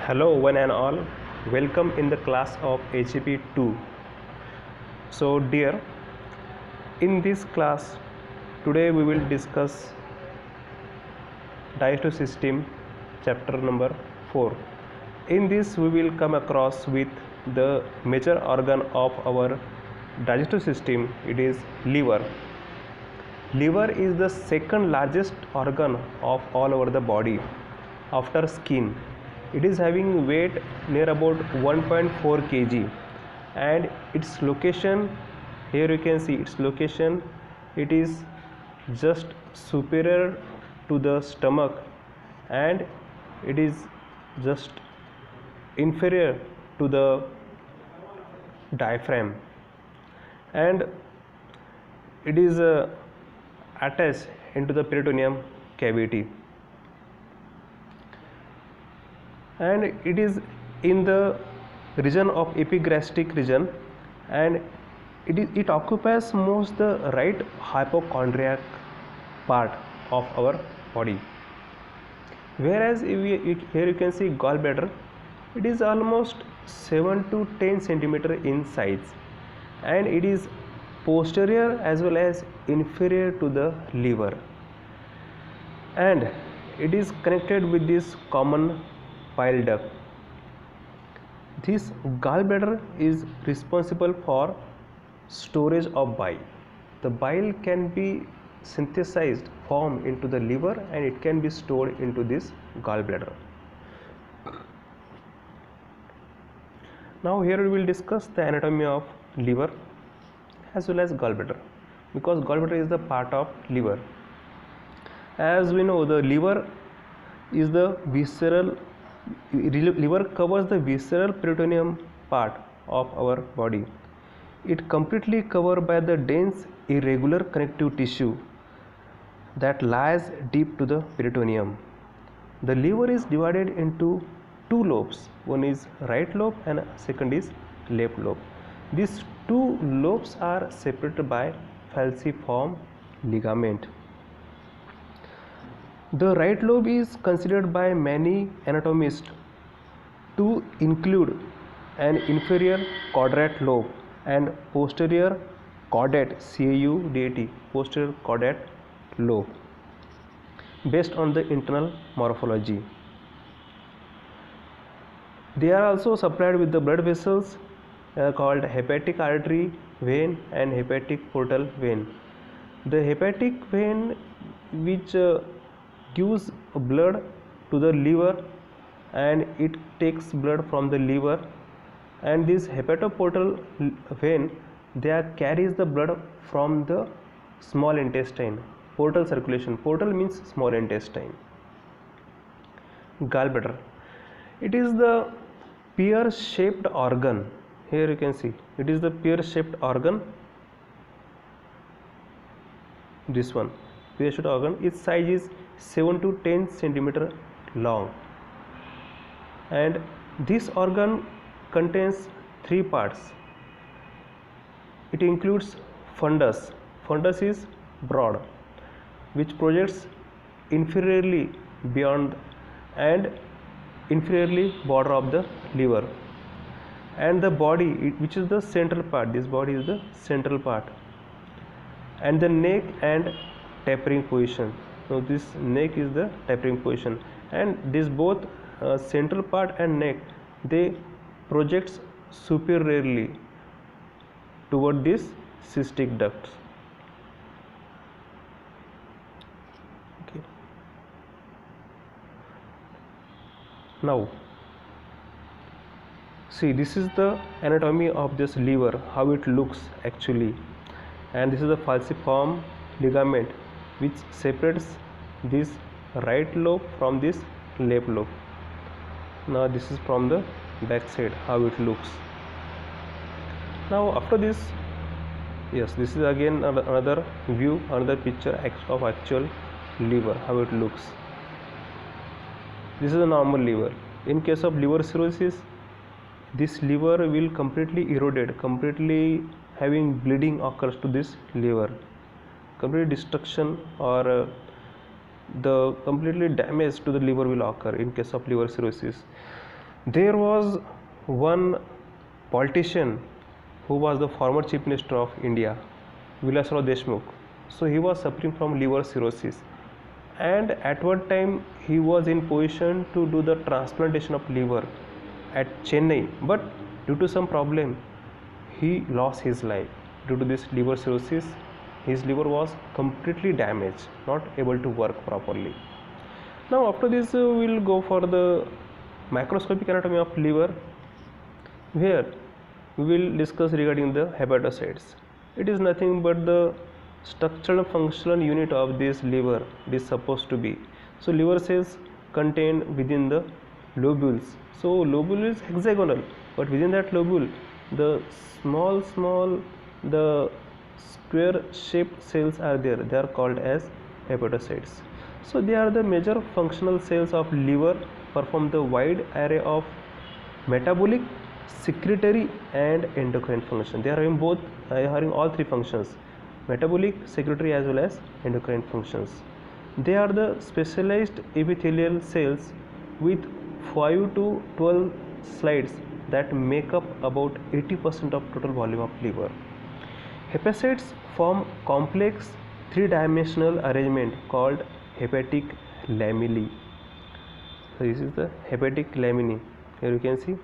Hello one and all, welcome in the class of HEP 2. So dear, in this class today we will discuss digestive system chapter number 4. In this we will come across with the major organ of our digestive system, it is liver. Liver is the second largest organ of all over the body after skin. It is having weight near about 1.4 kg and its location, here you can see its location, it is just superior to the stomach and it is just inferior to the diaphragm, and it is attached into the peritoneum cavity, and it is in the region of epigastric region, and it occupies most the right hypochondriac part of our body. Whereas here you can see gallbladder, it is almost 7 to 10 centimeter in size, and it is posterior as well as inferior to the liver, and it is connected with this common bile duct. This gallbladder is responsible for storage of bile. The bile can be synthesized, formed into the liver, and it can be stored into this gallbladder. Now here we will discuss the anatomy of liver as well as gallbladder, because gallbladder is the part of liver. As we know, the liver is the visceral, liver covers the visceral peritoneum part of our body. It completely covered by the dense irregular connective tissue that lies deep to the peritoneum. The liver is divided into two lobes, one is right lobe and second is left lobe. These two lobes are separated by falciform ligament. The right lobe is considered by many anatomists to include an inferior caudate lobe and posterior caudate, CAUDAT, posterior caudate lobe, based on the internal morphology. They are also supplied with the blood vessels called hepatic artery vein and hepatic portal vein. The hepatic vein which gives blood to the liver, and it takes blood from the liver, and this hepatoportal vein, they carries the blood from the small intestine. Portal circulation, portal means small intestine. Gallbladder, it is the pear shaped organ. Here you can see it is the pear shaped organ. This one, pear shaped organ, its size is 7 to 10 centimeter long, and this organ contains three parts. It includes fundus. Fundus is broad, which projects inferiorly beyond and inferiorly border of the liver, and the body, which is the central part. This body is the central part, and the neck and tapering position. So this neck is the tapering position, and this both central part and neck, they projects superiorly toward this cystic ducts. Okay. Now see, this is the anatomy of this liver, how it looks actually, and this is the falciform ligament which separates this right lobe from this left lobe. Now this is from the back side how it looks. Now after this, yes, this is again another view, another picture of actual liver, how it looks. This is a normal liver. In case of liver cirrhosis, this liver will completely eroded, completely having bleeding occurs to this liver, complete destruction or the completely damage to the liver will occur in case of liver cirrhosis. There was one politician who was the former chief minister of India, Vilasrao Deshmukh. So he was suffering from liver cirrhosis, and at one time he was in position to do the transplantation of liver at Chennai, but due to some problem he lost his life due to this liver cirrhosis. His liver was completely damaged, not able to work properly. Now after this we will go for the microscopic anatomy of liver, where we will discuss regarding the hepatocytes. It is nothing but the structural functional unit of this liver it is supposed to be. So liver cells contained within the lobules. So lobule is hexagonal, but within that lobule the small the square shaped cells are there. They are called as hepatocytes. So they are the major functional cells of liver, perform the wide array of metabolic, secretory and endocrine function. They are having both, having all three functions: metabolic, secretory as well as endocrine functions. They are the specialized epithelial cells with 5 to 12 slides that make up about 80% of total volume of liver. Hepatocytes form complex three-dimensional arrangement called hepatic lamellae. So this is the hepatic lamellae. Here you can see.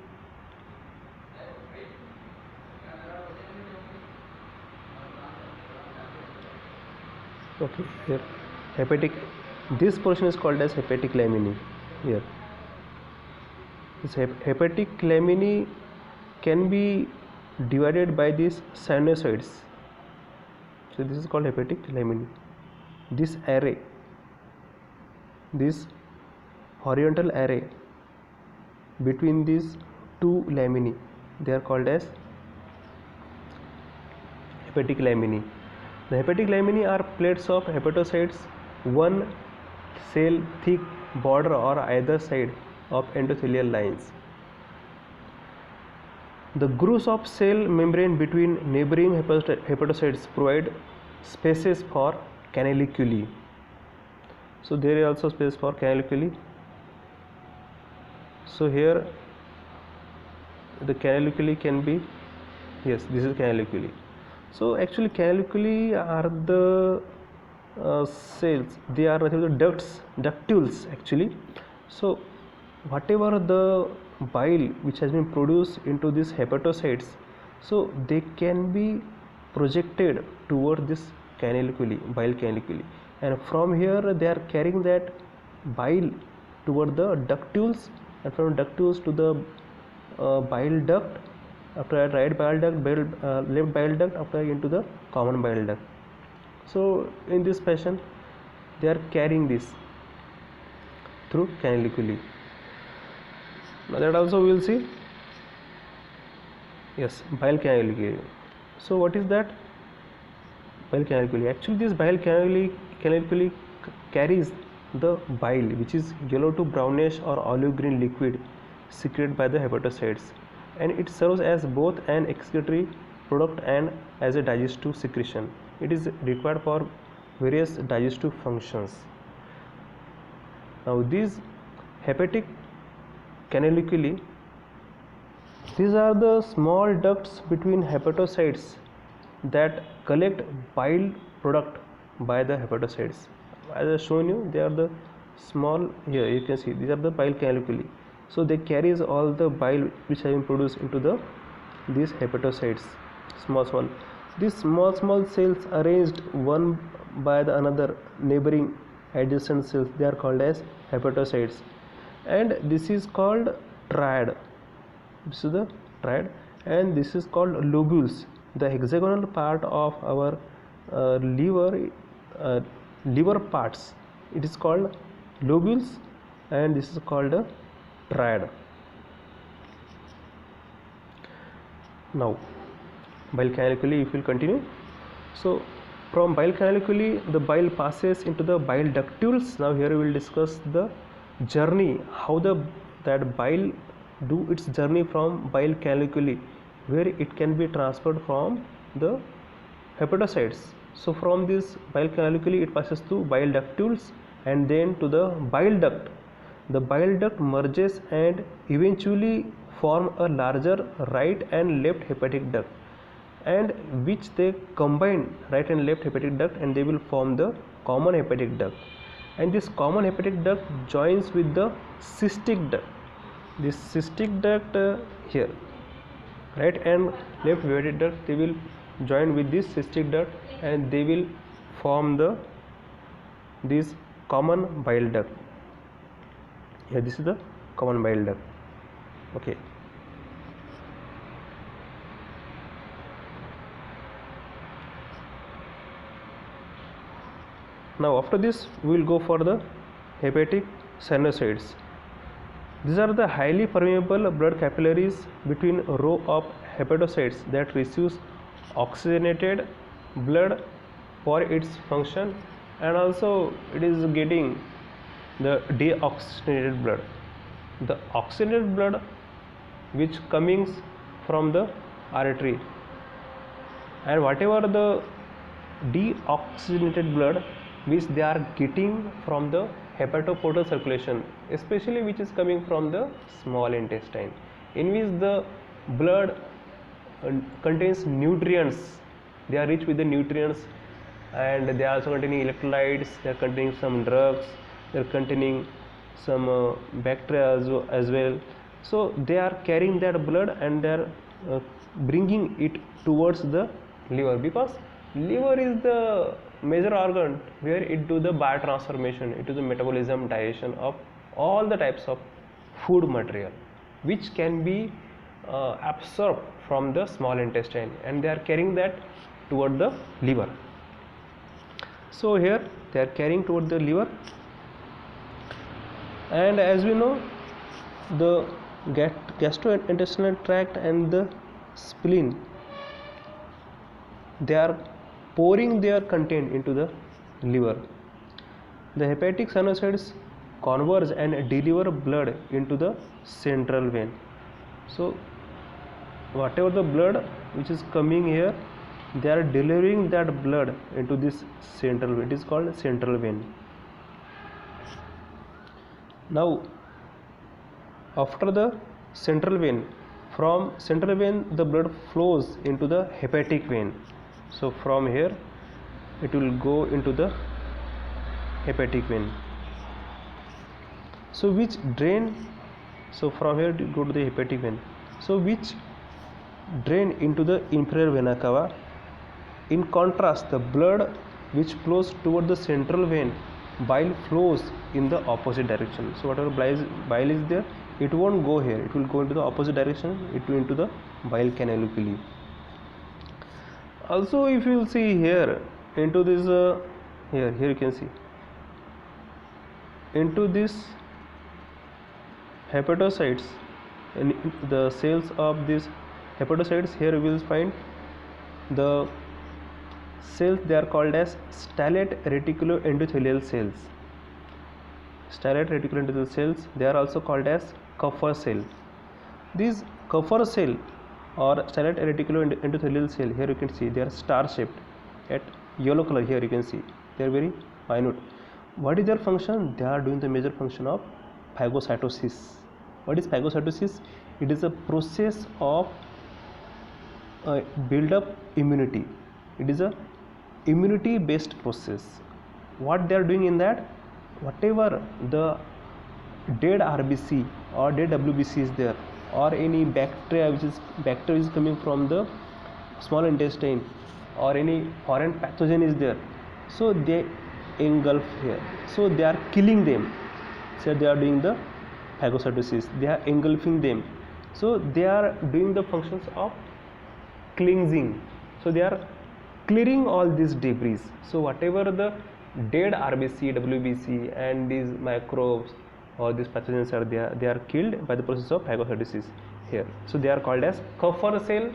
Okay, here hepatic. This portion is called as hepatic lamellae. Here, this hepatic lamellae can be divided by these sinusoids. So this is called hepatic lamellae. This array, this horizontal array between these two laminae, they are called as hepatic laminae. The hepatic laminae are plates of hepatocytes, one cell thick border or either side of endothelial lines. The grooves of cell membrane between neighboring hepatocytes provide spaces for canaliculi. So there is also space for canaliculi. So here the canaliculi can be, yes, this is canaliculi. So actually canaliculi are the cells, they are nothing but ducts, ductules actually. So whatever the bile which has been produced into these hepatocytes, so they can be projected toward this canaliculi, bile canaliculi, and from here they are carrying that bile toward the ductules, and from ductules to the bile duct, after that right bile duct, left bile duct, after into the common bile duct. So in this fashion they are carrying this through canaliculi. Now that also we will see. Yes, bile canaliculi. So what is that? Bile canaliculi. Actually this bile canaliculi carries the bile, which is yellow to brownish or olive green liquid secreted by the hepatocytes, and it serves as both an excretory product and as a digestive secretion. It is required for various digestive functions. Now these hepatic canaliculi, these are the small ducts between hepatocytes that collect bile product by the hepatocytes. As I shown you, they are the small, here you can see these are the bile canaliculi. So they carries all the bile which have been produced into these hepatocytes, small. These small cells arranged one by the another neighboring adjacent cells, they are called as hepatocytes, and this is called triad. This is the triad, and this is called lobules. The hexagonal part of our liver parts, it is called lobules, and this is called a triad. Now bile canaliculi, if we will continue. So from bile canaliculi the bile passes into the bile ductules. Now here we will discuss the journey, how that bile do its journey from bile canaliculi, where it can be transferred from the hepatocytes. So from this bile canaliculi it passes to bile ductules and then to the bile duct. the bile duct merges and eventually form a larger right and left hepatic duct, and which they combine right and left hepatic duct, and they will form the common hepatic duct. And this common hepatic duct joins with the cystic duct. This cystic duct here, right and left hepatic duct, they will join with this cystic duct, and they will form this common bile duct. Here this is the common bile duct. Okay. Now after this we will go for the hepatic sinusoids. These are the highly permeable blood capillaries between a row of hepatocytes that receives oxygenated blood for its function, and also it is getting the deoxygenated blood. The oxygenated blood which coming from the artery, and whatever the deoxygenated blood which they are getting from the hepatoportal circulation, especially which is coming from the small intestine, in which the blood contains nutrients. They are rich with the nutrients, and they are also containing electrolytes, they are containing some drugs, they are containing some bacteria as well. So they are carrying that blood, and they are bringing it towards the liver, because liver is the major organ where it do the biotransformation, it do the metabolism, digestion of all the types of food material which can be absorbed from the small intestine, and they are carrying that toward the liver. So here they are carrying toward the liver, and as we know, the gastrointestinal tract and the spleen, they are pouring their content into the liver. The hepatic sinusoids converge and deliver blood into the central vein. So whatever the blood which is coming here, they are delivering that blood into this central vein. It is called central vein. Now after the central vein, from central vein the blood flows into the hepatic vein. So from here it will go into the hepatic vein. So which drain, so from here it will go to the hepatic vein, so which drain into the inferior vena cava. In contrast, the blood which flows toward the central vein, bile flows in the opposite direction. So whatever bile is there, it won't go here, it will go into the opposite direction, it will into the bile canaliculi. Also if you will see here into this here you can see into this hepatocytes, and the cells of these hepatocytes, here you will find the cells, they are called as stellate reticuloendothelial cells. Stellate reticuloendothelial cells, they are also called as Kupffer cell. These Kupffer cell or stellate reticuloendothelial cell, here you can see they are star shaped at yellow color. Here you can see they are very minute. What is their function? They are doing the major function of phagocytosis. What is phagocytosis? It is a process of build up immunity. It is a immunity based process. What they are doing in that, whatever the dead RBC or dead WBC is there, or any bacteria which is coming from the small intestine, or any foreign pathogen is there, so they engulf here, so they are killing them. So they are doing the phagocytosis, they are engulfing them, so they are doing the functions of cleansing. So they are clearing all these debris. So whatever the dead RBC, WBC and these microbes or these pathogens are there, they are killed by the process of phagocytosis here. So they are called as Kupffer cell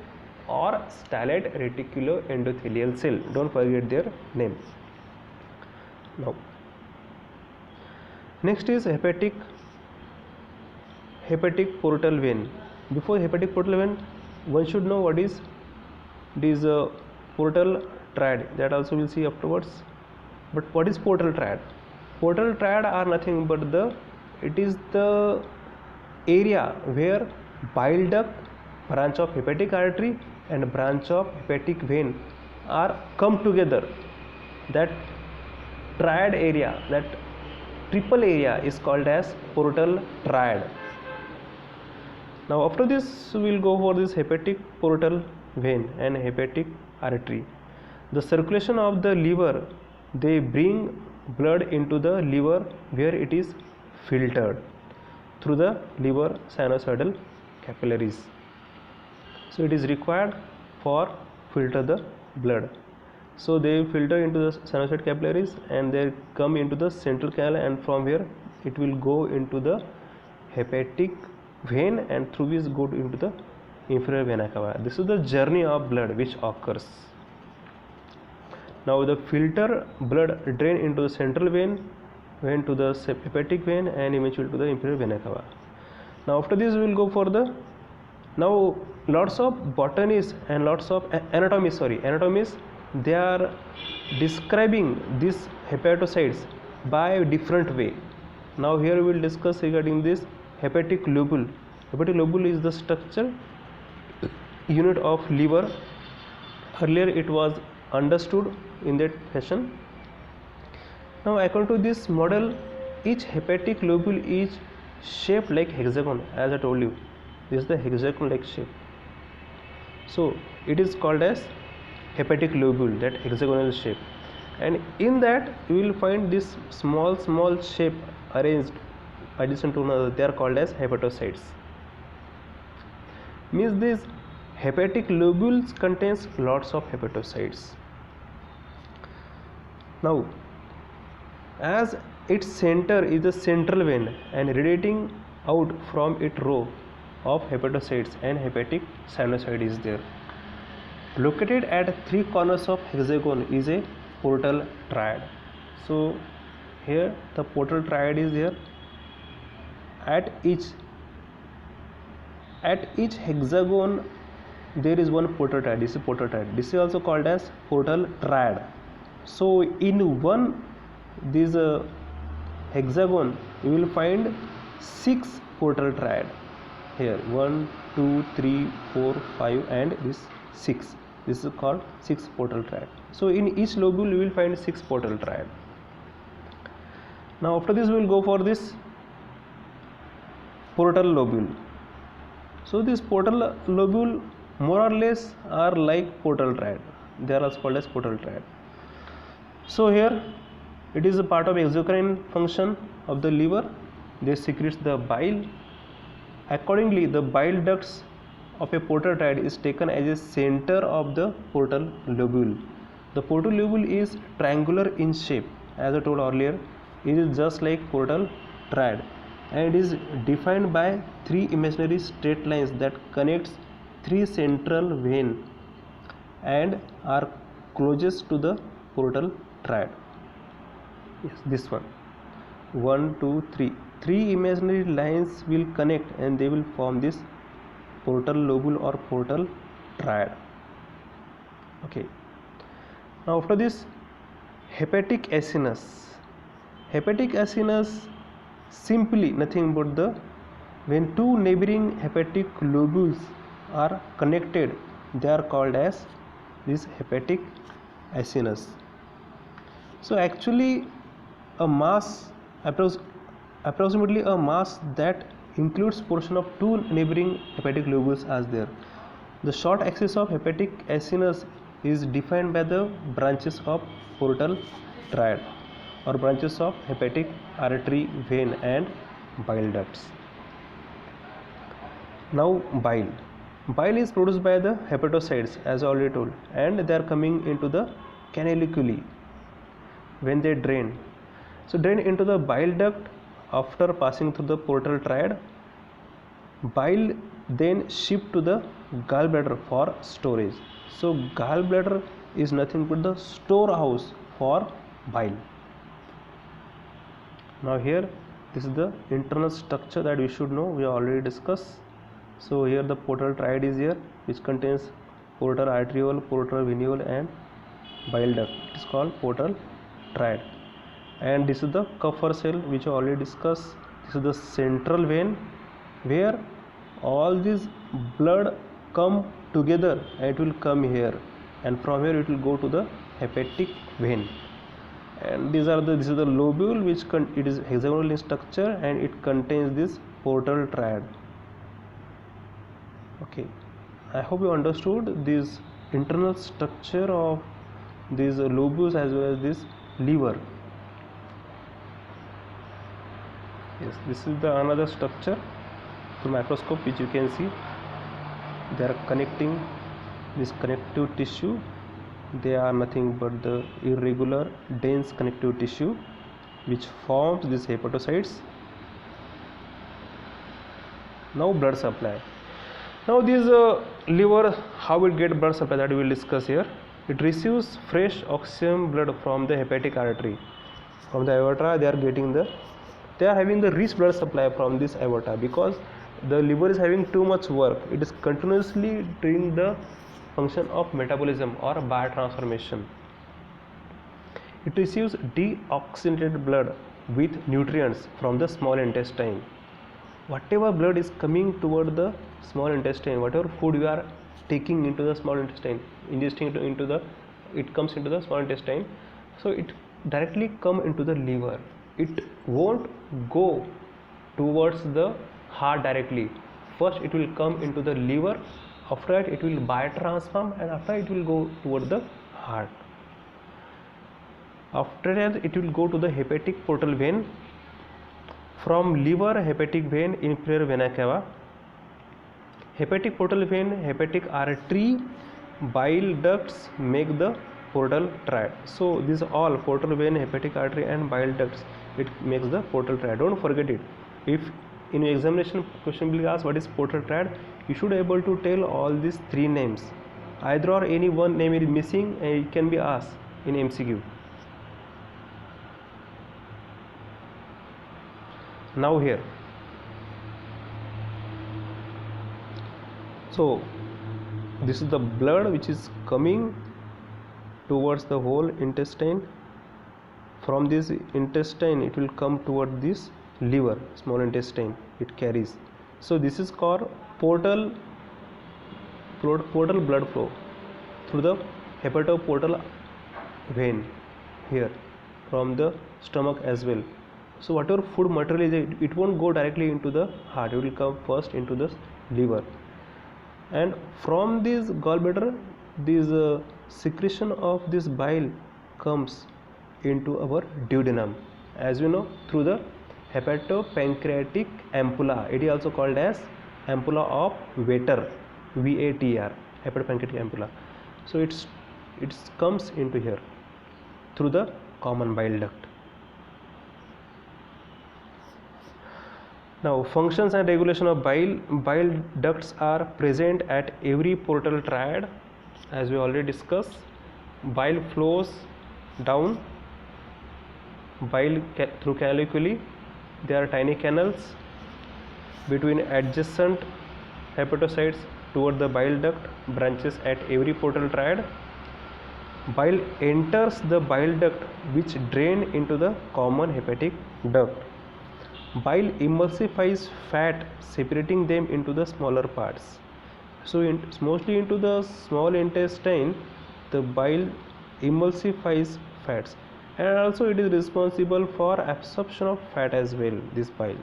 or stellate reticuloendothelial cell. Don't forget their name. Now next is hepatic portal vein. Before hepatic portal vein, one should know what is this portal triad, that also we'll see afterwards. But what is portal triad? Portal triad are nothing but the it is the area where bile duct, branch of hepatic artery and branch of hepatic vein are come together. That triad area, that triple area is called as portal triad. Now after this we will go for this hepatic portal vein and hepatic artery. The circulation of the liver, they bring blood into the liver where it is filtered through the liver sinusoidal capillaries. So it is required for filter the blood. So they filter into the sinusoid capillaries and they come into the central canal, and from here it will go into the hepatic vein and through which go into the inferior vena cava. This is the journey of blood which occurs. Now the filter blood drain into the central vein to the hepatic vein and eventually to the inferior vena cava. Now after this we will go for the, now lots of botanists and lots of anatomists, they are describing these hepatocytes by a different way. Now here we will discuss regarding this hepatic lobule. Hepatic lobule is the structure unit of liver. Earlier it was understood in that fashion. Now according to this model, each hepatic lobule is shaped like hexagon, as I told you. This is the hexagon like shape. So it is called as hepatic lobule, that hexagonal shape, and in that you will find this small shape arranged adjacent to another. They are called as hepatocytes. Means these hepatic lobules contains lots of hepatocytes. Now as its center is the central vein and radiating out from its row of hepatocytes and hepatic sinusoid is there. Located at three corners of hexagon is a portal triad. So here the portal triad is there. At each hexagon there is one portal triad. This is portal triad. This is also called as portal triad. So in one this hexagon you will find 6 portal triad here. 1, 2, 3, 4, 5 and this 6. This is called 6 portal triad. So in each lobule you will find 6 portal triad. Now after this we will go for this portal lobule. So this portal lobule more or less are like portal triad. They are also called as portal triad. So here it is a part of exocrine function of the liver. They secretes the bile. Accordingly, the bile ducts of a portal triad is taken as a center of the portal lobule. The portal lobule is triangular in shape, as I told earlier. It is just like portal triad, and it is defined by 3 imaginary straight lines that connects 3 central veins and are closest to the portal triad. Yes, this one. 1, 2, 3. 3 imaginary lines will connect and they will form this portal lobule or portal triad. Okay. Now after this, hepatic acinus. Hepatic acinus simply nothing but the, when 2 neighboring hepatic lobules are connected, they are called as this hepatic acinus. So actually a mass approximately a mass that includes portion of 2 neighboring hepatic lobules as there. The short axis of hepatic acinus is defined by the branches of portal triad or branches of hepatic artery, vein and bile ducts. Now bile. Bile is produced by the hepatocytes, as I already told, and they are coming into the canaliculi when they drain. So drain into the bile duct after passing through the portal triad. Bile then shift to the gallbladder for storage. So gallbladder is nothing but the storehouse for bile. Now here this is the internal structure that we should know, we already discussed. So here the portal triad is here, which contains portal arteriole, portal venuole and bile duct. It is called portal triad. And this is the Kupffer cell, which I already discussed. This is the central vein where all this blood come together and it will come here, and from here it will go to the hepatic vein. And this is the lobule, which it is hexagonal in structure and it contains this portal triad. Okay, I hope you understood this internal structure of these lobules as well as this liver. Yes, this is the another structure through microscope, which you can see. They are connecting this connective tissue. They are nothing but the irregular dense connective tissue which forms these hepatocytes. Now blood supply. Now this liver, how it get blood supply, that we will discuss here. It receives fresh oxygen blood from the hepatic artery. From the aorta they are having the rich blood supply from this aorta, because the liver is having too much work. It is continuously doing the function of metabolism or biotransformation. It receives deoxygenated blood with nutrients from the small intestine. Whatever blood is coming toward the small intestine, whatever food you are taking into the small intestine, ingesting it comes into the small intestine, so it directly come into the liver. It won't go towards the heart directly. First it will come into the liver, after that it will biotransform, and after it will go toward the heart. After that it will go to the hepatic portal vein. From liver, hepatic vein, inferior vena cava, hepatic portal vein, hepatic artery, bile ducts make the portal triad. So these all portal vein, hepatic artery and bile ducts, it makes the portal triad. Don't forget it. If in your examination question will be asked what is portal triad, you should be able to tell all these three names. Either or any one name is missing and it can be asked in MCQ. Now here, so this is the blood which is coming towards the whole intestine. From this intestine it will come toward this liver, small intestine, it carries. So this is called portal blood flow through the hepatoportal vein here from the stomach as well. So whatever food material is, it won't go directly into the heart, it will come first into the liver. And from this gallbladder, this secretion of this bile comes into our duodenum, as you know, through the hepatopancreatic ampulla. It is also called as ampulla of Vater, VATR, hepatopancreatic ampulla. So it comes into here through the common bile duct. Now functions and regulation of bile ducts are present at every portal triad, as we already discussed. Bile flows down through canaliculi. There are tiny canals between adjacent hepatocytes toward the bile duct branches at every portal triad. Bile enters the bile duct which drain into the common hepatic duct. Bile emulsifies fat, separating them into the smaller parts. So mostly into the small intestine, the bile emulsifies fats, and also it is responsible for absorption of fat as well, this bile.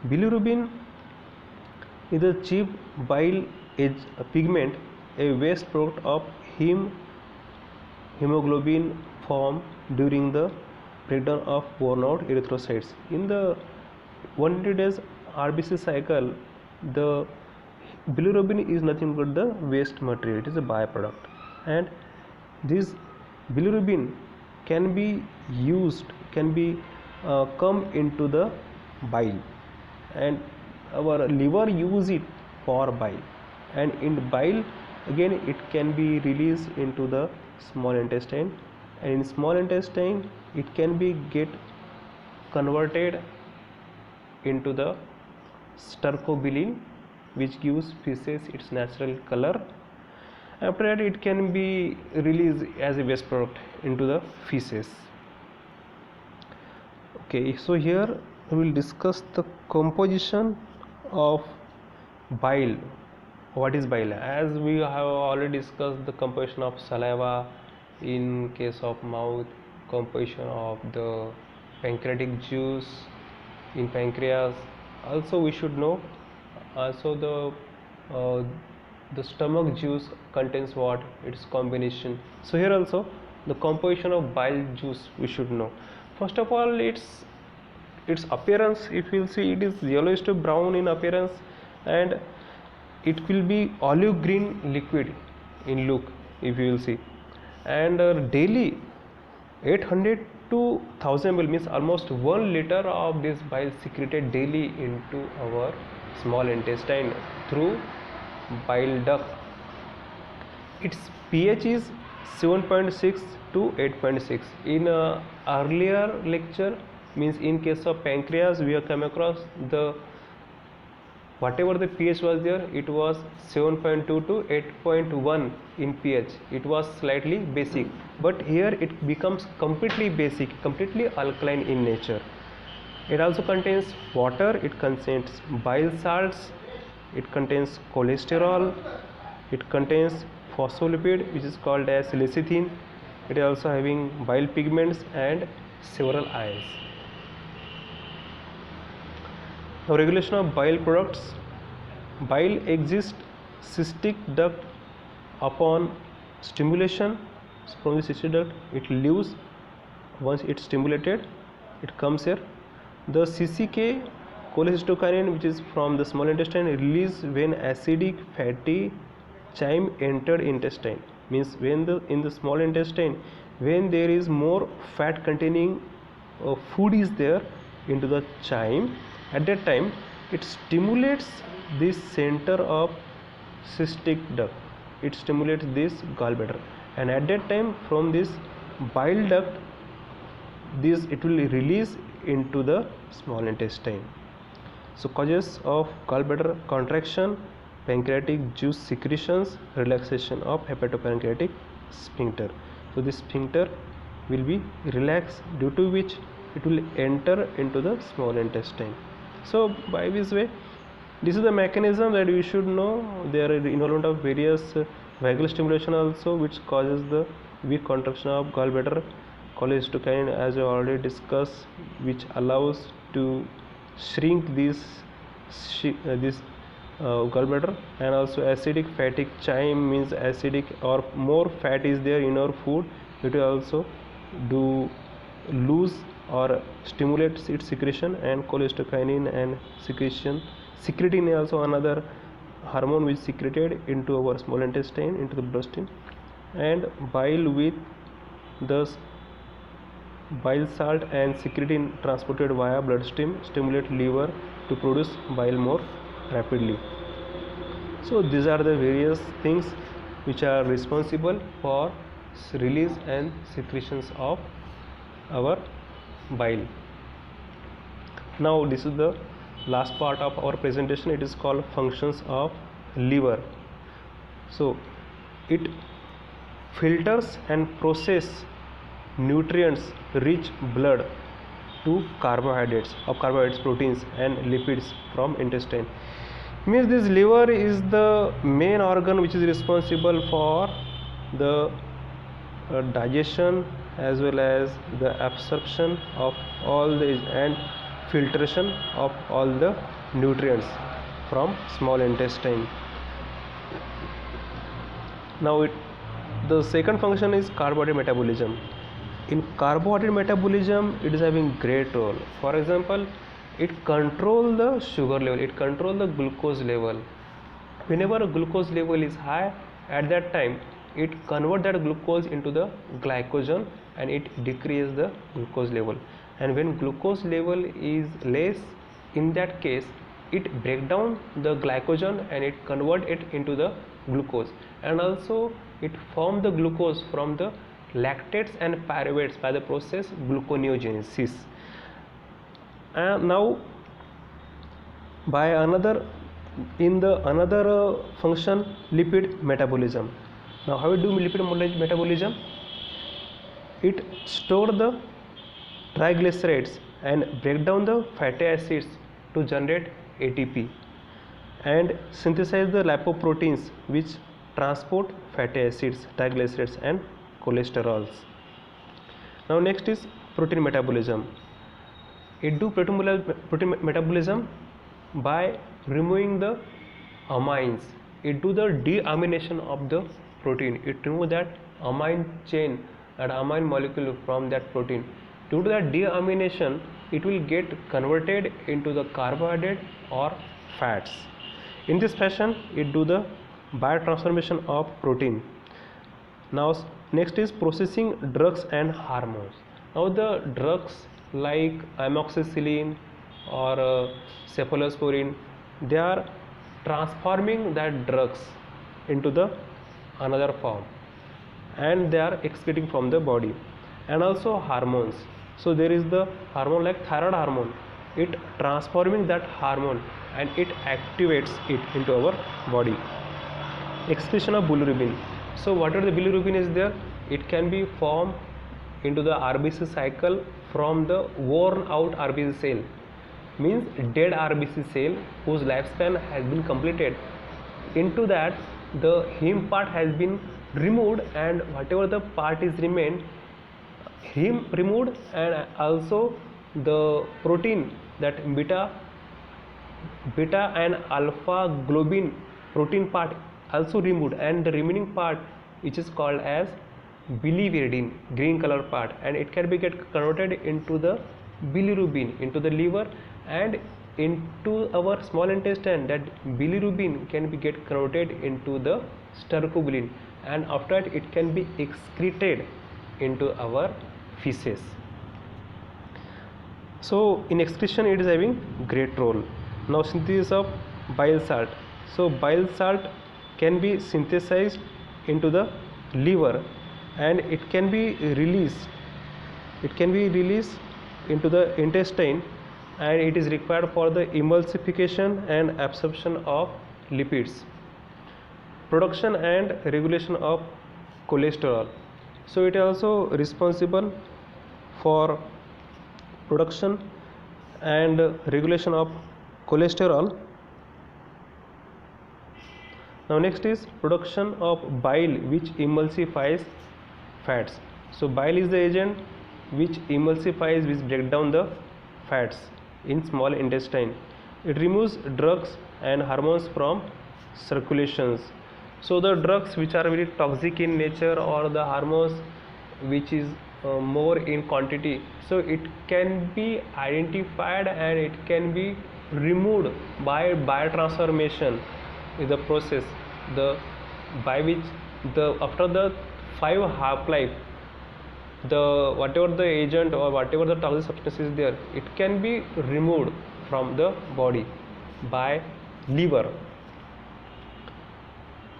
Bilirubin is a chief bile pigment, a waste product of hemoglobin formed during the breakdown of worn out erythrocytes. In the 120 days RBC cycle, the bilirubin is nothing but the waste material, it is a byproduct, and this bilirubin can be used, come into the bile, and our liver use it for bile, and in bile again it can be released into the small intestine, and in small intestine it can be get converted into the stercobilin, which gives feces its natural color. After that it can be released as a waste product into the feces. Okay, so here we will discuss the composition of bile. What is bile? As we have already discussed the composition of saliva in case of mouth, composition of the pancreatic juice in pancreas. Also we should know also the stomach juice contains what, its combination. So here also the composition of bile juice we should know. First of all, its appearance, if you will see, it is yellowish to brown in appearance, and it will be olive green liquid in look, if you will see, and daily 800 to 1000 ml, means almost 1 liter of this bile secreted daily into our small intestine through bile duct. Its pH is 7.6 to 8.6. In earlier lecture, means in case of pancreas, we have come across the whatever the pH was there, it was 7.2 to 8.1 in pH. It was slightly basic, but here it becomes completely basic, completely alkaline in nature. It also contains water, it contains bile salts, it contains cholesterol, it contains phospholipid which is called as lecithin. It is also having bile pigments and several ions. Now, regulation of bile products. Bile exits cystic duct upon stimulation. From the cystic duct it leaves. Once it's stimulated, it comes here. The CCK, cholecystokinin, which is from the small intestine, released when acidic fatty chyme entered intestine. Means when in the small intestine, when there is more fat containing food is there into the chyme, at that time it stimulates this center of cystic duct, it stimulates this gallbladder, and at that time from this bile duct this it will release into the small intestine. So causes of gallbladder contraction, pancreatic juice secretions, relaxation of hepatopancreatic sphincter. So this sphincter will be relaxed, due to which it will enter into the small intestine. So by this way, this is the mechanism that you should know. There are involvement of various vagal stimulation also, which causes the weak contraction of gallbladder, cholecystokinin as I already discussed, which allows to shrink this gallbladder, and also acidic fatty chyme, means acidic or more fat is there in our food, it will also do lose or stimulates its secretion, and cholecystokinin and secretin is also another hormone which is secreted into our small intestine, into the bloodstream, and bile with the bile salt and secretin transported via bloodstream stimulate liver to produce bile more rapidly. So these are the various things which are responsible for release and secretions of our bile. Now this is the last part of our presentation. It is called functions of liver. So it filters and processes nutrients rich blood to carbohydrates, proteins and lipids from intestine. Means this liver is the main organ which is responsible for the digestion as well as the absorption of all the and filtration of all the nutrients from small intestine. Now the second function is carbohydrate metabolism. In carbohydrate metabolism, it is having great role. For example, it controls the sugar level, it controls the glucose level. Whenever a glucose level is high, at that time it converts that glucose into the glycogen and it decreases the glucose level. And when glucose level is less, in that case it breaks down the glycogen and it converts it into the glucose, and also it forms the glucose from the lactates and pyruvates by the process gluconeogenesis. And now by another function, lipid metabolism. Now how we do lipid metabolism? It stores the triglycerides and break down the fatty acids to generate ATP and synthesize the lipoproteins which transport fatty acids, triglycerides and cholesterols. Now next is protein metabolism. It do protein metabolism by removing the amines. It do the deamination of the protein. It remove that amine chain, that amine molecule from that protein. Due to that deamination, it will get converted into the carbohydrate or fats. In this fashion, it do the biotransformation of protein. Now next is processing drugs and hormones. Now the drugs like amoxicillin or cephalosporin, they are transforming that drugs into the another form and they are excreting from the body. And also hormones. So there is the hormone like thyroid hormone. It transforming that hormone and it activates it into our body. Excretion of bilirubin. So whatever the bilirubin is there, it can be formed into the RBC cycle from the worn out RBC cell, means dead RBC cell whose lifespan has been completed. Into that the heme part has been removed and whatever the part is remained, heme removed, and also the protein, that beta and alpha globin protein part also removed, and the remaining part which is called as biliverdin, green color part, and it can be get converted into the bilirubin into the liver and into our small intestine. That bilirubin can be get converted into the stercobilin and after that it can be excreted into our feces. So in excretion it is having great role. Now synthesis of bile salt. So bile salt can be synthesized into the liver and it can be released into the intestine, and it is required for the emulsification and absorption of lipids. Production and regulation of cholesterol. So it is also responsible for production and regulation of cholesterol. Now next is production of bile which emulsifies fats. So bile is the agent which emulsifies, which break down the fats in small intestine. It removes drugs and hormones from circulations. So the drugs which are very toxic in nature or the hormones which is more in quantity, so it can be identified and it can be removed by biotransformation is the process, the by which the after the 5 half-life, the whatever the agent or whatever the toxic substance is there, it can be removed from the body by liver.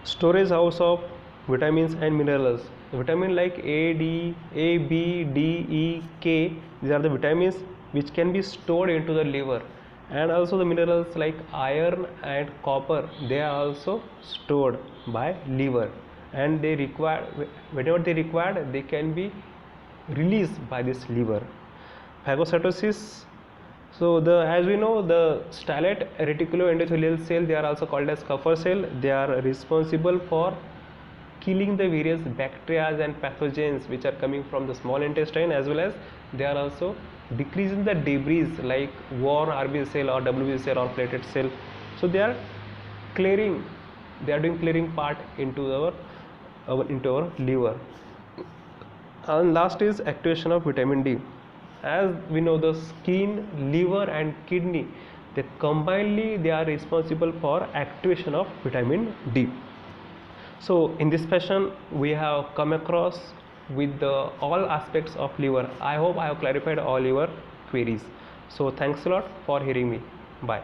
Storage house of vitamins and minerals. Vitamin like A, B, D, E, K, these are the vitamins which can be stored into the liver, and also the minerals like iron and copper, they are also stored by liver, and they require, whenever they require, they can be released by this liver. Phagocytosis. So as we know, the stellate reticuloendothelial cell, they are also called as Kupffer cell. They are responsible for killing the various bacteria and pathogens which are coming from the small intestine, as well as they are also decreasing the debris like worn RBC cell or WBC cell or platelet cell. So they are clearing, they are doing clearing part into our liver. And last is activation of vitamin D. As we know, the skin, liver and kidney, they combinedly they are responsible for activation of vitamin D. So in this fashion we have come across with the all aspects of liver. I hope I have clarified all your queries. So thanks a lot for hearing me. Bye.